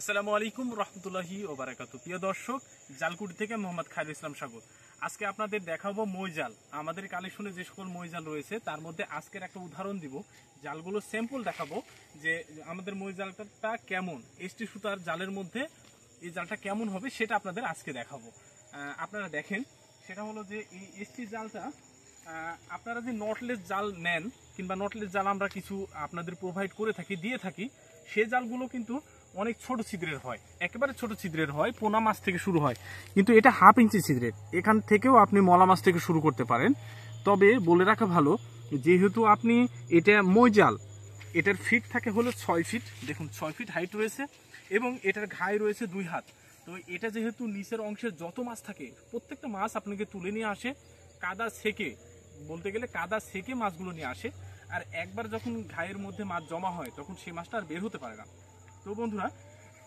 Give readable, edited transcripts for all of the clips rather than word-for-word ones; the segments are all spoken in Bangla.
আসসালামু আলাইকুম রহমতুল্লাহি ও বারাকাতু। প্রিয় দর্শক, জালকুটি থেকে মোহাম্মদ খায়রুল ইসলাম সাগর। আজকে আপনাদের দেখাবো মই জাল। আমাদের কালেকশনে যে সকল মই জাল রয়েছে তার মধ্যে আজকের একটা উদাহরণ দিব। জালগুলো স্যাম্পল দেখাবো যে আমাদের মই জালটা কেমন, এসটি সুতার জালের মধ্যে এই জালটা কেমন হবে সেটা আপনাদের আজকে দেখাবো। আপনারা দেখেন, সেটা হলো যে এই এসটি জালটা আপনারা যে নটলেস জাল নেন কিংবা নটলেস জাল আমরা কিছু আপনাদের প্রোভাইড করে থাকি, দিয়ে থাকি, সে জালগুলো কিন্তু অনেক ছোট ছিদ্রের হয়, একেবারে ছোট ছিদ্রের হয়, পোনা মাছ থেকে শুরু হয়। কিন্তু এটা 1/2 ইঞ্চি ছিদ্রের, এখান থেকেও আপনি মলা মাছ থেকে শুরু করতে পারেন। তবে বলে রাখা ভালো, যেহেতু আপনি এটা মই জাল, এটার ফিট থাকে হলো 6 ফিট। দেখুন 6 ফিট হাইট রয়েছে এবং এটার ঘাই রয়েছে 2 হাত। তো এটা যেহেতু নিচের অংশের যত মাছ থাকে প্রত্যেকটা মাছ আপনাকে তুলে নিয়ে আসে, কাদা সেকে, বলতে গেলে কাদা সেকে মাছগুলো নিয়ে আসে। আর একবার যখন ঘায়ের মধ্যে মাছ জমা হয় তখন সেই মাছটা আর বের হতে পারে না। তো বন্ধুরা,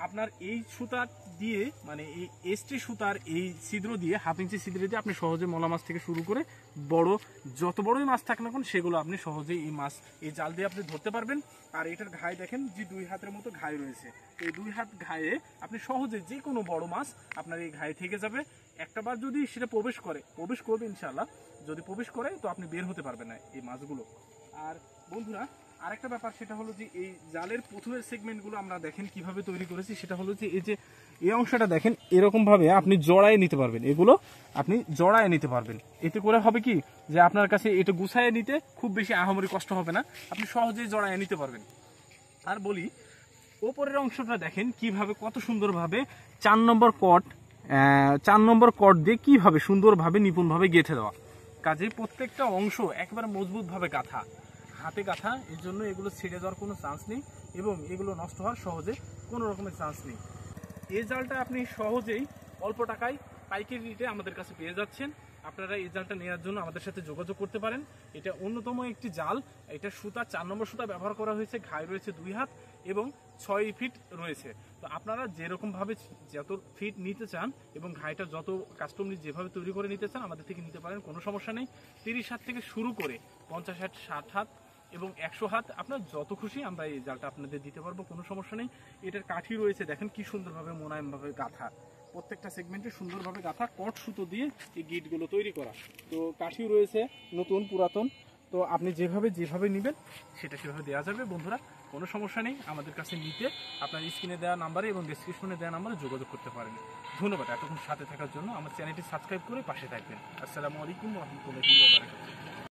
আপনার এই সুতা দিয়ে, মানে এই এসটি সুতার এই ছিদ্র দিয়ে, 1/2 ইঞ্চি ছিদ্র দিয়ে আপনি সহজে মলা মাছ থেকে শুরু করে বড় যত বড়ই মাছ থাকে না কেন সেগুলো আপনি সহজেই এই মাছ এই জাল দিয়ে আপনি ধরতে পারবেন। আর এটার ঘায়ে দেখেন যে 2 হাতের মতো ঘাই রয়েছে। এই 2 হাত ঘায়ে আপনি সহজে যে কোনো বড় মাছ আপনার এই ঘায়ে থেকে যাবে। একটাবার যদি সেটা প্রবেশ করবে ইনশাআল্লাহ। যদি প্রবেশ করে তো আপনি বের হতে পারবেন না এই মাছগুলো। আর বন্ধুরা, আরেকটা ব্যাপার, সেটা হলো যে এই জালের প্রথমের সেগমেন্টগুলো আমরা দেখেন কিভাবে তৈরি করেছি। সেটা হলো যে এই যে এই অংশটা দেখেন, এরকম ভাবে আপনি জড়ায় নিতে পারবেন, এগুলো আপনি জড়ায় নিতে পারবেন। এতে করে হবে কি যে আপনার কাছে এটা গুছায় নিতে খুব বেশি আহামরি কষ্ট হবে না, আপনি সহজেই জড়ায় নিতে পারবেন। আর বলি, ওপরের অংশটা দেখেন কিভাবে, কত সুন্দরভাবে 4 নম্বর কট দিয়ে কিভাবে সুন্দরভাবে নিপুণভাবে গেঁথে দেওয়া। কাজে প্রত্যেকটা অংশ একেবারে মজবুতভাবে গাঁথা, হাতে গাঁথা। এর জন্য এগুলো ছিঁড়ে যাওয়ার কোনো চান্স নেই এবং এগুলো নষ্ট হওয়ার সহজে কোনো রকমের চান্স নেই। এই জালটা আপনি সহজেই অল্প টাকায় পাইকারি রেটে আমাদের কাছে পেয়ে যাচ্ছেন। আপনারা এই জালটা নেওয়ার জন্য আমাদের সাথে যোগাযোগ করতে পারেন। এটা অন্যতম একটি জাল। এটা সুতা 4 নম্বর সুতা ব্যবহার করা হয়েছে, ঘাই রয়েছে 2 হাত এবং 6 ফিট রয়েছে। তো আপনারা যেরকমভাবে যত ফিট নিতে চান এবং ঘাইটা যত কাস্টম যেভাবে তৈরি করে নিতে চান আমাদের থেকে নিতে পারেন, কোনো সমস্যা নেই। 30 হাত থেকে শুরু করে 50 হাত, 60 হাত এবং 100 হাত আপনার যত খুশি আমরা এই জালটা আপনাদের দিতে পারবো, কোনো সমস্যা নেই। এটার কাঠি রয়েছে দেখেন কি সুন্দরভাবে মোলায়েমভাবে গাঁথা, প্রত্যেকটা সেগমেন্টে সুন্দরভাবে গাঁথা, কট সুতো দিয়ে এই গিটগুলো তৈরি করা। তো কাঠিও রয়েছে নতুন পুরাতন, তো আপনি যেভাবে নেবেন সেটা সেভাবে দেওয়া যাবে। বন্ধুরা, কোনো সমস্যা নেই, আমাদের কাছে নিতে আপনার স্ক্রিনে দেওয়া নাম্বারে এবং ডেসক্রিপশনে দেওয়া নাম্বারে যোগাযোগ করতে পারেন। ধন্যবাদ এতক্ষণ সাথে থাকার জন্য। আমার চ্যানেলটি সাবস্ক্রাইব করে পাশে থাকবেন। আসসালামু আলাইকুম রহমতুল্লাহি ওয়া বারাকাতুহু।